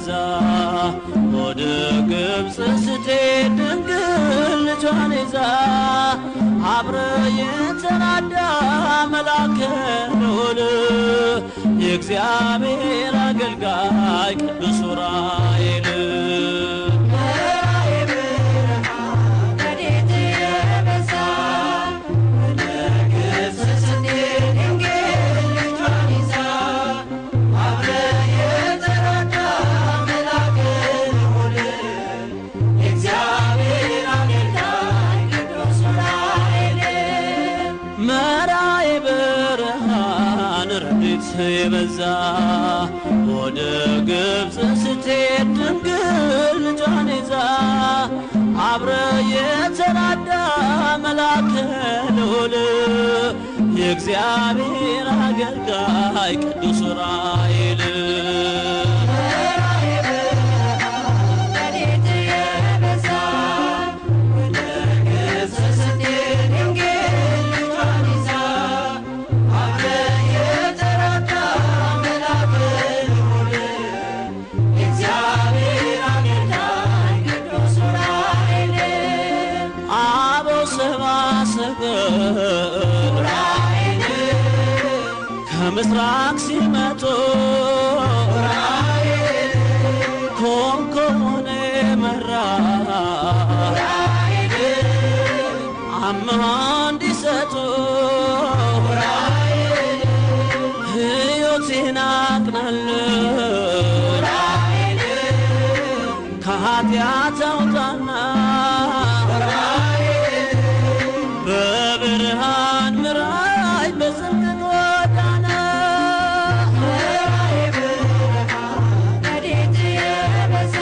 የበዛ ወደ ግብፅ ስትሄድ ድንግል ልጇን ይዛ አብረ የተናዳ መልአከ ልዑል የእግዚአብሔር አገልጋይ ቅዱስ ዑራኤል የበዛ ወደ ግብፅ ስትሄድ ድንግል ልጇን ይዛ አብረ የተራዳ መልአከ ልዑል የእግዚአብሔር አገልጋይ ቅዱስ ዑራኤል ከምስራቅ ሲመጡ ኮንኮኔ መራ አምሃ እንዲሰጡ ሕይወቴን አቅናለ ከኃጢአት አውጣና በብርሃን ምራይ በጽድቅ ጎዳና ረድኤት የበዛ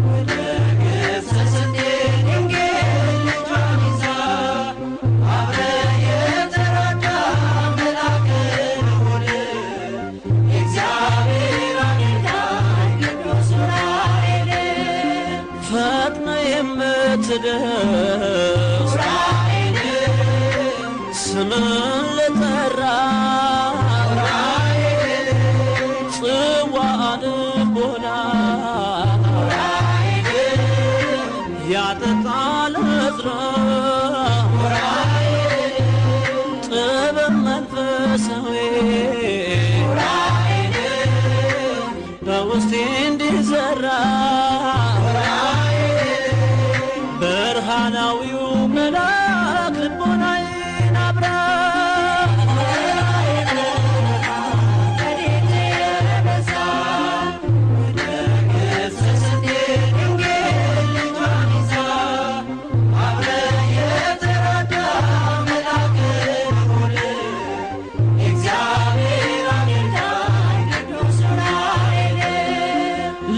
ወደ ግብፅ ስትሄድ ድንግል ልጇን ይዛ አብረ የተራዳ መልአከ ልዑል የእግዚአብሔር አገልጋይ ቅዱስ ዑራኤል ፈጥነ የምትደርስ ስምን ለጠራ ጽዋን ቦላ ያጠጣል ዕዝራ ጥበብ መንፈሳዊ በውስጤ እንዲዘራ ብርሃናዊው መልአክ ልቦናዬ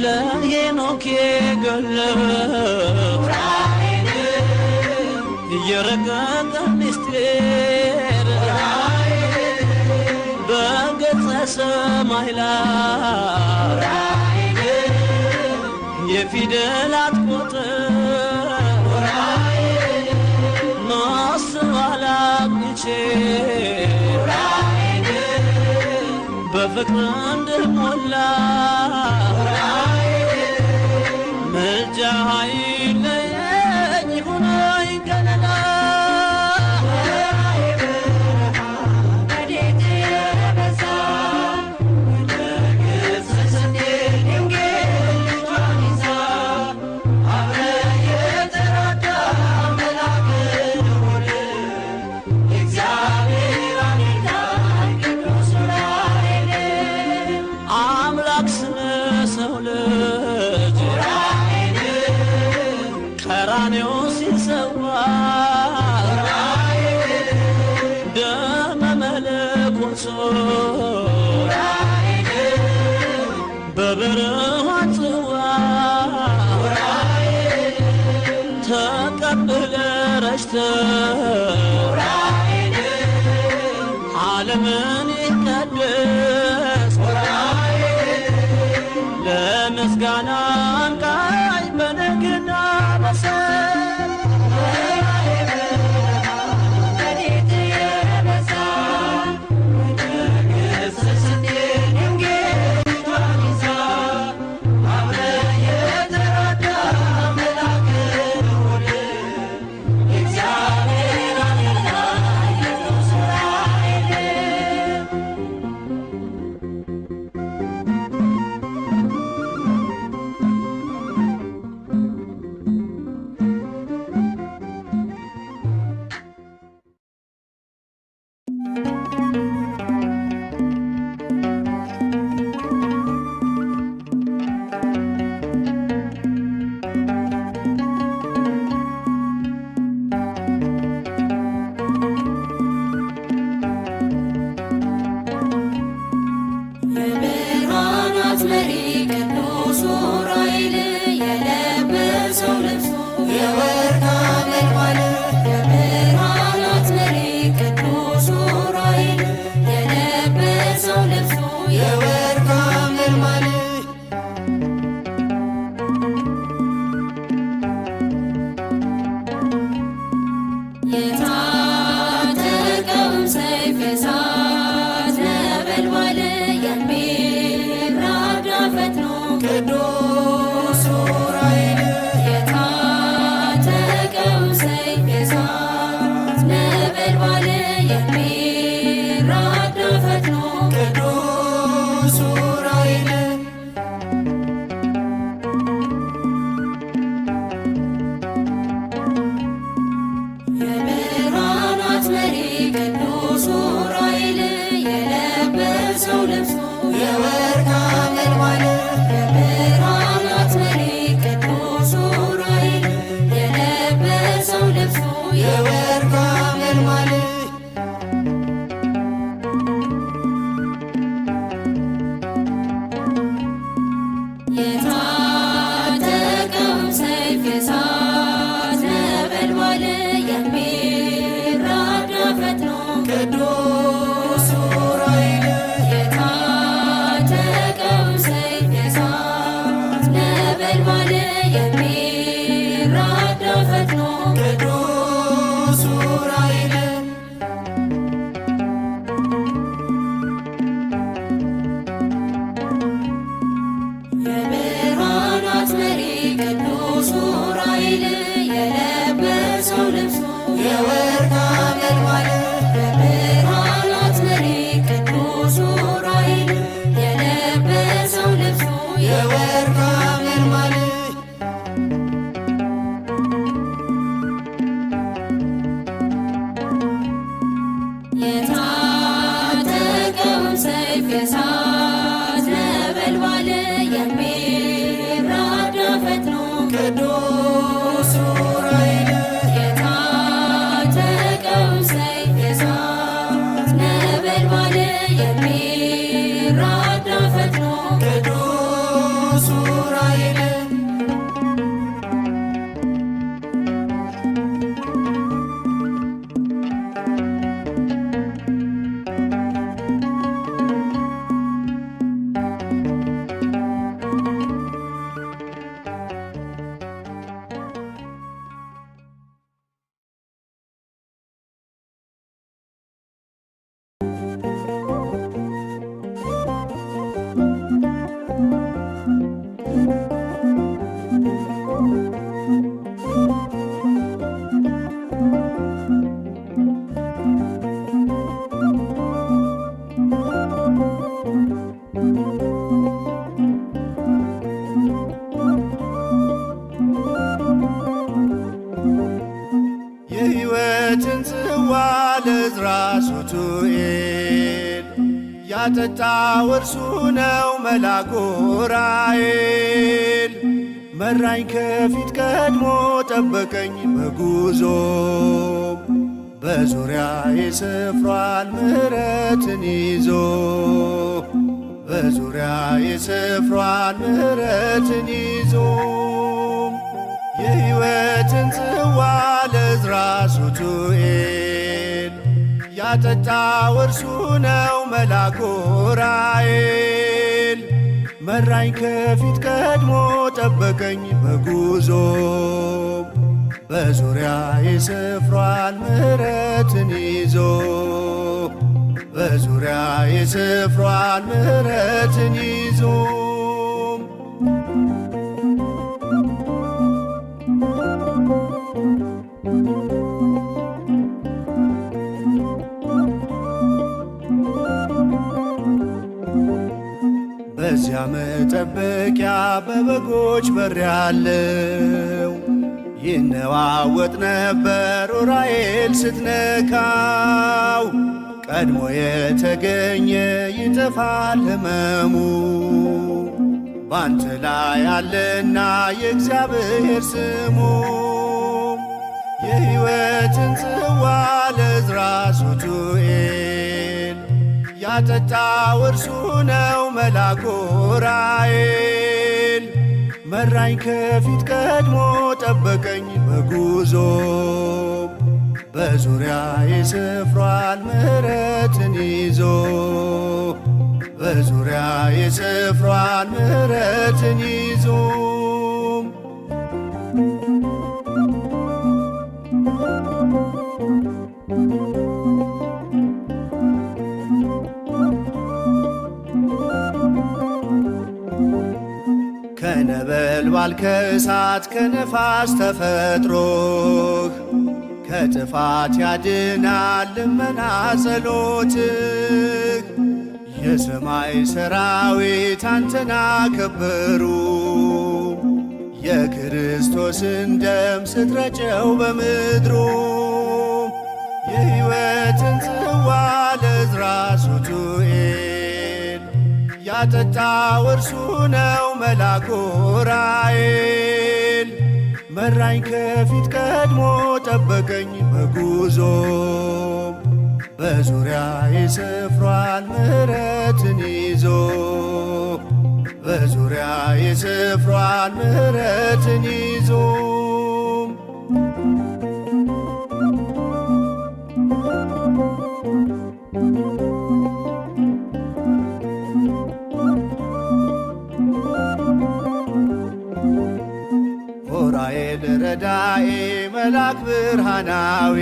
ለሄኖክ የገለጸ የረቀቀ ምስጢር በገጸ ሰማይ ላይ የፊደላት ቁጥር ማስተዋል አግኝቼ በፍቅር እንድሞላ ምልጃ አይለየኝ ሁነኝ ከለላ ረድኤት የበዛ ወደ ግብፅ ስትሄድ ድንግል ልጇን ይዛ አብረ የተራዳ መልአከ ልዑል የእግዚአብሔር አገልጋይ ቅዱስ ዑራኤል አምላክ ስለ ሰው ልጅ ቀራንዮ ሲሰዋ ደመ መለኮት በብርሃን ጽዋ ተቀብለ ረጭተ ዓለምን ይቀድስ ለምስጋና አንቃኝ በነግና በሰል ረድኤት የበዛ ወደ ግብፅ ስትሄድ ድንግል ልጇን ይዛ የወርቅ ሐመልማል የብርሃናት መሪ ቅዱስ ዑራኤል የለበሰው ልብሱ የወርቅ ሐመልማል የታጠቀውም ሰይፍ የእሳት ነበልባል የሚራዳ ፈጥኖ ቅዱስ ዑራኤል የታጠቀውም ሰይፍ የእሳት ነበልባል የሚራዳ ፈጥኖ ቅዱስ ዑራኤል የብርሃናት መሪ ቅዱስ ዑራኤል የለበሰው ልብሱ የወርቅ ሐመልማል የብርሃናት መሪ ቅዱስ ዑራኤል የለበሰው ልብሱ የወርቅ ሐመልማል የታጠቀውም ሰይፍ የእሳት ነበልባል የሚራዳ ፈጥኖ ቅዱስ ዑራኤል የታጠቀውም ሰይፍ የእሳት ነበልባል የሚራዳ ፈጥኖ ቅዱስ ዑራኤል የብርሃናት መሪ ቅዱስ ዑራኤል የለበሰው ልብሱ የወርቅ ሐመልማል የብርሃናት መሪ ቅዱስ ዑራኤል የለበሰው ልብሱ የወርቅ ሐመልማል የታጠቀውም ሰይፍ የእሳት ነበልባል የሚራዳ ፈጥኖ ቅዱስ ዑራኤል የታጠቀውም ሰይፍ የእሳት ነበልባል የሚራዳ ፈጥኖ ቅዱስ ዑራኤል የሕይወትን ጽዋ ለዕዝራ ሱቱኤል ያጠጣው እርሱ ነው መልአኩ ዑራኤል። መራኝ ከፊት ቀድሞ ጠበቀኝ በጉዞ በዙሪያዬ ሰፍሯል ምሕረትን ይዞ በዙሪያዬ ሰፍሯል ምሕረትን ይዞ የሕይወትን ጽዋ ለዕዝራ ሱቱኤል ያጠጣው እርሱ ነው መልአኩ ዑራኤል። መራኝ ከፊት ቀድሞ ጠበቀኝ በጉዞ በዙሪያዬ ሰፍሯል ምሕረትን ይዞ በዙሪያዬ ሰፍሯል ምሕረትን ይዞ በዚያ መጠበቂያ በበጎች በር ያለው ይነዋወጥ ነበር ዑራኤል ስትነካው። ቀድሞ የተገኘ ይጠፋል ሕመሙ ባንተ ላይ አለና የእግዚአብሔር ስሙ። የሕይወትን ጽዋ ለዕዝራ ሱቱኤል ያጠጣው እርሱ ነው መልአኩ ዑራኤል። መራኝ ከፊት ቀድሞ ጠበቀኝ በጉዞ በዙሪያ ይስፍሯል ምሕረትን ይዞ በዙሪያ ይስፍሯል ምሕረትን ይዞ ከነበልባል ከእሳት ከነፋስ ተፈጥሮህ ከጥፋት ያድናል ልመና ጸሎትህ። የሰማይ ሰራዊት አንተን አከበሩ የክርስቶስን ደም ስትረጨው በምድሩ። የሕይወትን ጽዋ ለዕዝራ ሱቱኤል ያጠጣው እርሱ ነው መልአኩ ዑራኤል። መራኝ ከፊት ቀድሞ ጠበቀኝ በጉዞ በዙሪያ ይስፍሯል ምሕረትን ይዞ በዙሪያ ይስፍሯል ምሕረትን ይዞ ዑራኤል ረዳኤ መልአክ ብርሃናዊ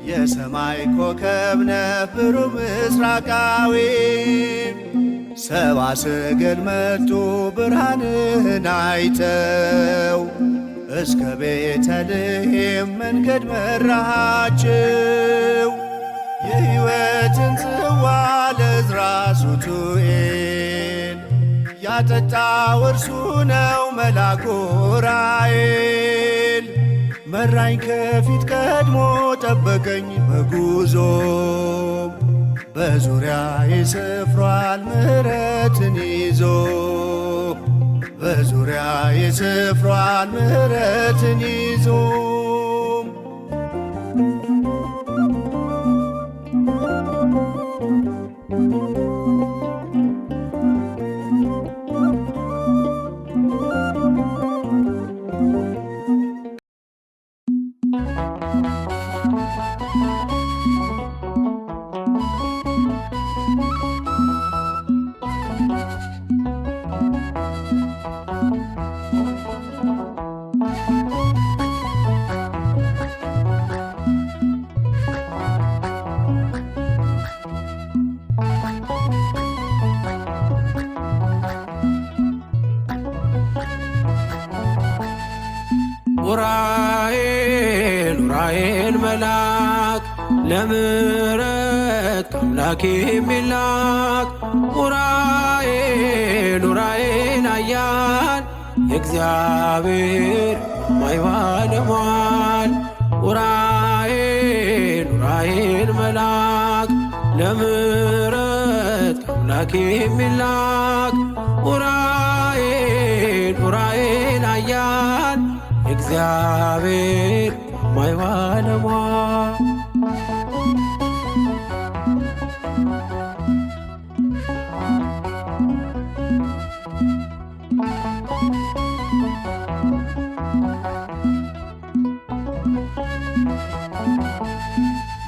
የሰማይ ኮከብ ነህ ብሩህ ምስራቃዊ። ሰብአ ሰገል መጡ ብርሃንህን አይተው እስከ ቤተልሔም መንገድ መራሃቸው። የሕይወትን ጽዋ ለዕዝራ ሱቱኤል ያጠጣው እርሱ ነው መልአኩ ዑራኤል። መራኝ ከፊት ቀድሞ ጠበቀኝ በጉዞ በዙሪያ ይስፍሯል ምሕረትን ይዞ በዙሪያ ይስፍሯል ምሕረትን ይዞ ዑራኤል ዑራኤል መልአክ ለምሕረት ከአምላክ የሚላክ ዑራኤል ዑራኤል ኃያል የእግዚአብሔር ግርማዊ ባለሟል። ዑራኤል ዑራኤል መልአክ ለምሕረት ከአምላክ የሚላክ ዑራኤል ዑራኤል ኃያል እግዚአብሔር ግርማዊ ባለሟል።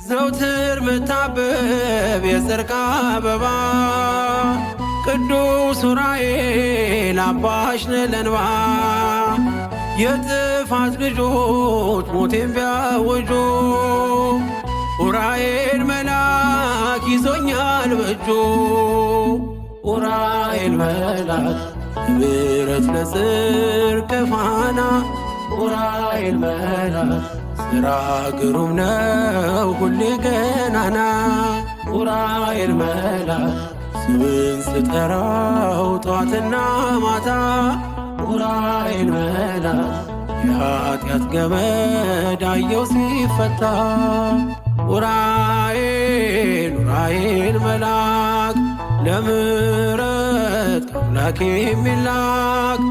ዘውትር ምታብብ የጽድቅ አበባ ቅዱስ ዑራኤል አባሽ ነህ ለእንባ። የጥፋት ልጆች ሞቴን ቢያውጁ ዑራኤል መልአክ ይዞኛል በእጁ። ዑራኤል መልአክ ለምሕረት ለጽድቅ ፋና ዑራኤል መልአክ ሥራ ግሩም ነው ሁሌ ገናና። ዑራኤል መልአክ ስምን ስጠራው ጠዋትና ማታ ዑራኤል መልአክ የኃጢአት ገመድ አየው ሲፈታ። ዑራኤል ዑራኤል መልአክ ለምሕረት ከአምላክ የሚላክ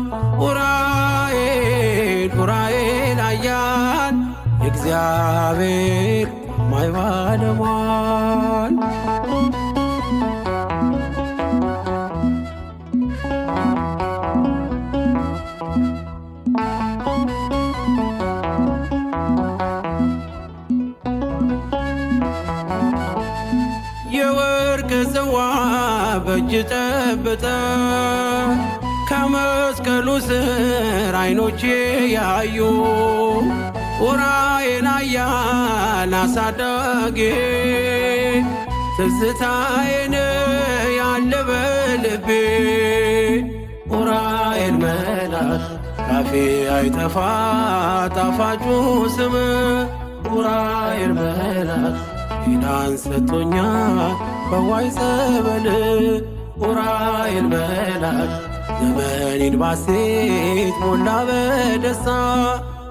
ዑራኤል ዑራኤል ኃያል የእግዚአብሔር ግርማዊ ባለሟል። በእጅ ጨብጠ ከመስቀሉ ስር አይኖቼ ያዩ ኡራኤል ኃያል አሳዳጊ ትዝታዬን ያለ በልቤ ኡራኤል መልአክ ካፌ አይጠፋ ጣፋጩ ስም ኡራኤል መልአክ ኪዳን ሰጥቶኛል በዋይ ጸበል ኡራኤል መልአክ ዘመኔን ባሴት ሞላ በደስታ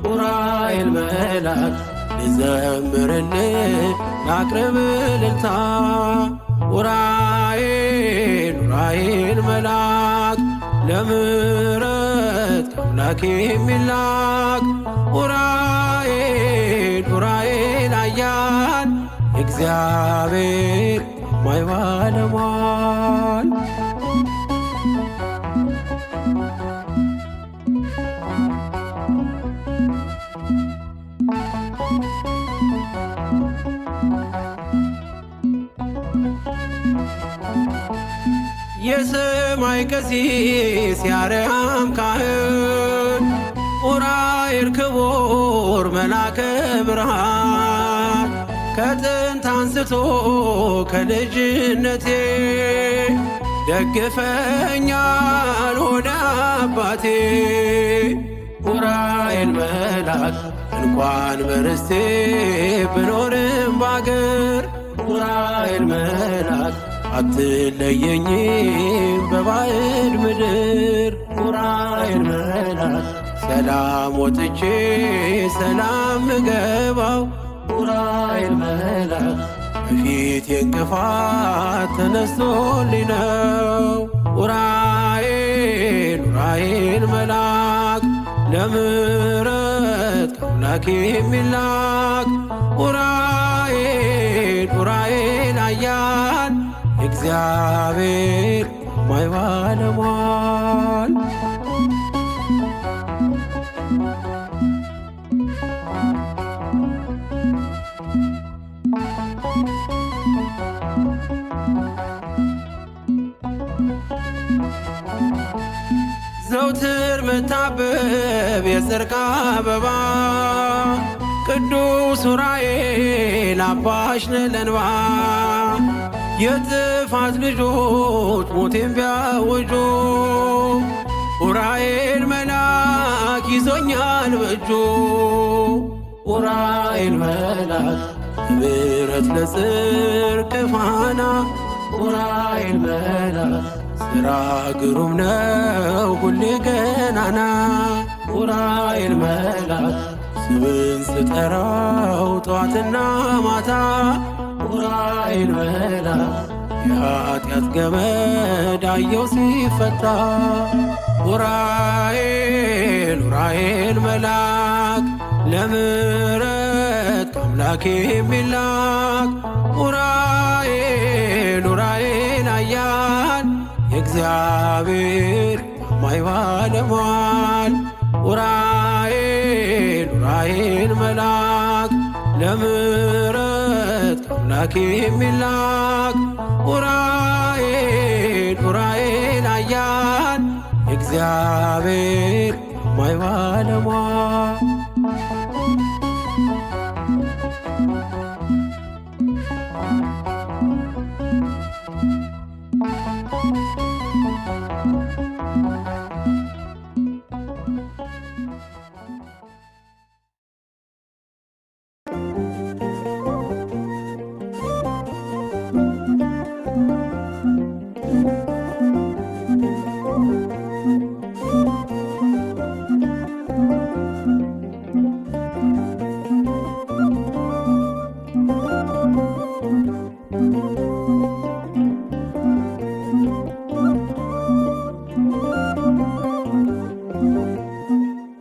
ኡራኤል መልአክ ልዘምርልህ ላቅርብ እልልታ ኡራኤል መልአክ ለምሕረት ከአምላክ የሚላክ ኡራኤል ኃያል እግዚአብሔር ማይ ባለሟል የሰማይ ቀሲስ የአርያም ካህን ኡራኤል ክቡር መልአከ ብርሃን ከጥንት አንስቶ ከልጅነቴ ደግፈኛል ሆነ አባቴ ኡራኤል መልአክ እንኳን በርስቴ ብኖርም ባገር ኡራኤል መልአክ አትለየኝም በባዕድ ምድር ኡራኤል መልአክ ሰላም ወጥቼ ሰላም ምገባው ኡራኤል መልአክ በፊቴ እንቅፋት ተነስቶልኝ ነው ኡራኤል መልአክ ለምሕረት ከአምላክ የሚላክ ኡራኤል ኃያል እግዚአብሔር ማይ ባለሟል ዘውትር መታበብ የጽድቅ አበባ ቅዱስ ኡራኤል አባሽ ነህ ለእንባ የጥፋት ልጆች ሞቴን ቢያውጁ ኡራኤል መልአክ ይዞኛል በእጁ ኡራኤል መልአክ ምሕረት ለጽድቅ ፋና ኡራኤል መልአክ ሥራ ግሩም ነው ሁሌ ገናና ኡራኤል መልአክ ስምን ስጠራው ጠዋትና ማታ ኡራኤል መልአክ የኃጢአት ገመድ አየው ሲፈታ ኡራኤል መልአክ ለምሕረት ከአምላክ የሚላክ ኡራኤል ኃያል የእግዚአብሔር ማይ ባለሟል ኡራኤል መልአክ ለምሕረት ከአምላክ የሚላክ ኡራኤል ኃያል እግዚአብሔር ማይ ባለሟል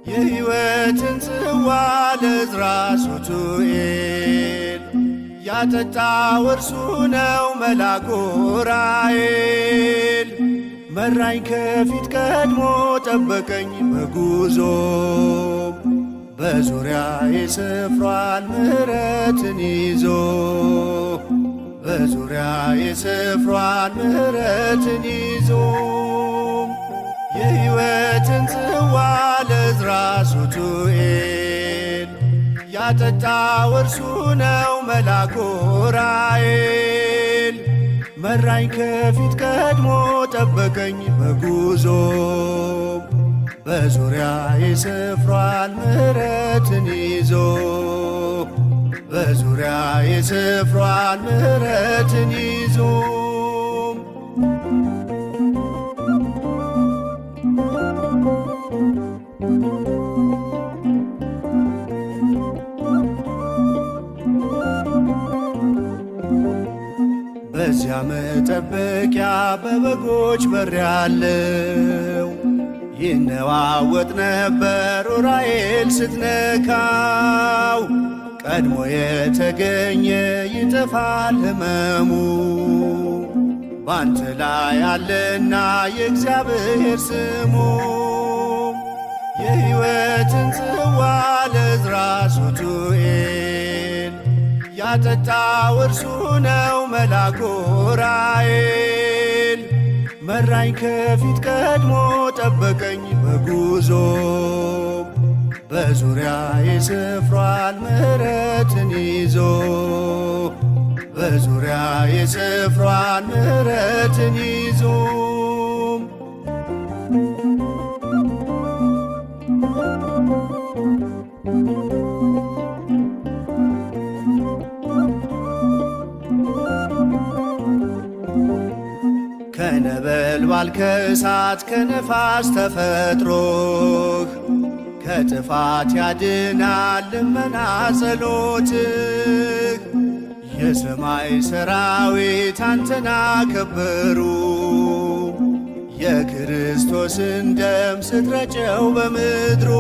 የሕይወትን ጽዋ ለዕዝራ ሱቱኤል ያጠጣው እርሱ ነው መልአኩ ኡራኤል። መራኝ ከፊት ቀድሞ ጠበቀኝ በጉዞ በዙሪያዬ ሰፍሯል ምሕረትን ይዞ በዙሪያ የስፍሯን ምሕረትን ይዞ የሕይወትን ጽዋ ለዕዝራ ሱቱኤል ያጠጣው እርሱ ነው መልአኩ ዑራኤል። መራኝ ከፊት ቀድሞ ጠበቀኝ በጉዞ በዙሪያ የስፍሯን ምሕረትን ይዞ በዙሪያ የስፍሯን ምሕረትን ይዞ በዚያ መጠበቂያ በበጎች በር ያለው ይነዋወጥ ነበር ዑራኤል ስትነካው። ቀድሞ የተገኘ ይጠፋል ሕመሙ ባንተ ላይ አለና የእግዚአብሔር ስሙ። የሕይወትን ጽዋ ለዕዝራ ሱቱኤል ያጠጣው እርሱ ነው መልአኩ ዑራኤል። መራኝ ከፊት ቀድሞ ጠበቀኝ በጉዞ በዙሪያ የስፍሯን ምሕረትን ይዞ በዙሪያ የስፍሯን ምሕረትን ይዞ ከነበልባል ከእሳት ከነፋስ ተፈጥሮህ ከጥፋት ያድናል ልመና ጸሎትህ። የሰማይ ሰራዊት አንተን አከበሩ የክርስቶስን ደም ስትረጨው በምድሩ።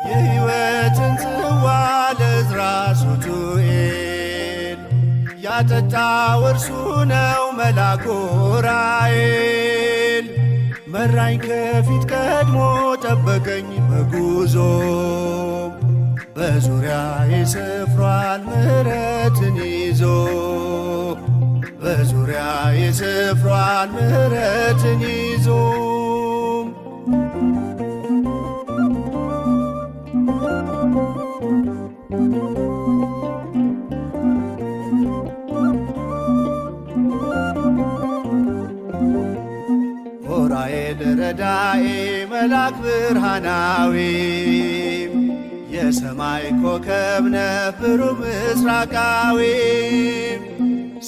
የሕይወትን ጽዋ ለዕዝራ ሱቱኤል ያጠጣው እርሱ ነው መልአኩ ዑራኤል። መራኝ ከፊት ቀድሞ ጠበቀኝ በጉዞ በዙሪያ የስፍሯን ምሕረትን ይዞ በዙሪያ የስፍሯን ምሕረትን ይዞ ዑራኤል ረዳኤ መልአክ ብርሃናዊ የሰማይ ኮከብ ነህ ብሩህ ምስራቃዊ።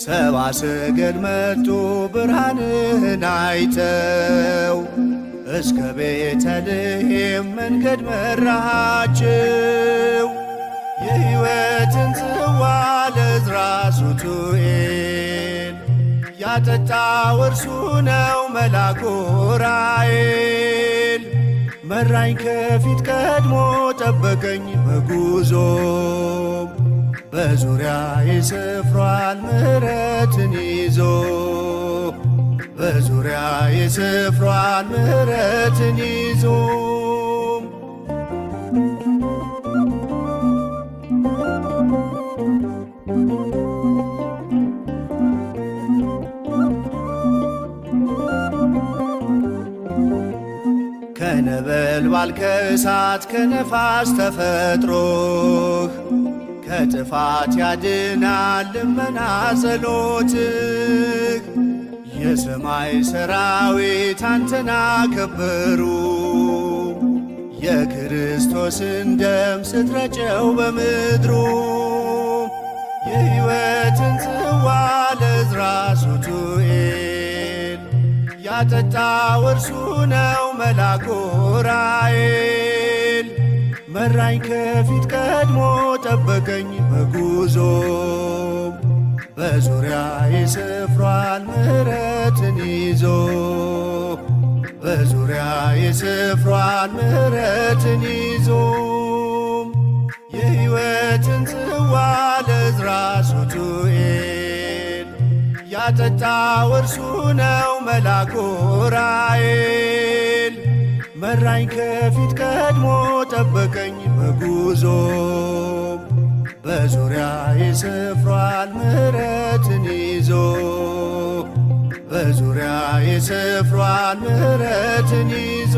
ሰብአ ሰገል መጡ ብርሃንህን አይተው እስከ ቤተልሔም መንገድ መራሃቸው። የሕይወትን ጽዋ ለዕዝራ ሱቱኤል ያጠጣው እርሱ ነው መልአኩ ዑራኤል። መራኝ ከፊት ቀድሞ ጠበቀኝ በጉዞ በዙሪያ የስፍሯን ምሕረትን ይዞ በዙሪያ የስፍሯን ምሕረትን ይዞ ከነበልባል ከእሳት ከነፋስ ተፈጥሮህ ከጥፋት ያድናል ልመና ጸሎትህ። የሰማይ ሰራዊት አንተን አከበሩ የክርስቶስን ደም ስትረጨው በምድሩ። የሕይወትን ጽዋ ለዕዝራ ሱቱኤል ያጠጣው እርሱ ነው መልአኩ ዑራኤል። መራኝ ከፊት ቀድሞ ጠበቀኝ በጉዞ በዙሪያ የስፍሯን ምሕረትን ይዞ በዙሪያ የስፍሯን ምሕረትን ይዞ የሕይወትን ጽዋ ለዕዝራ ሱቱኤል ያጠጣው እርሱ ነው መልአኩ ዑራኤል። መራኝ ከፊት ቀድሞ ጠበቀኝ በጉዞ በዙሪያ ይስፍሯል ምሕረትን ይዞ በዙሪያ ይስፍሯል ምሕረትን ይዞ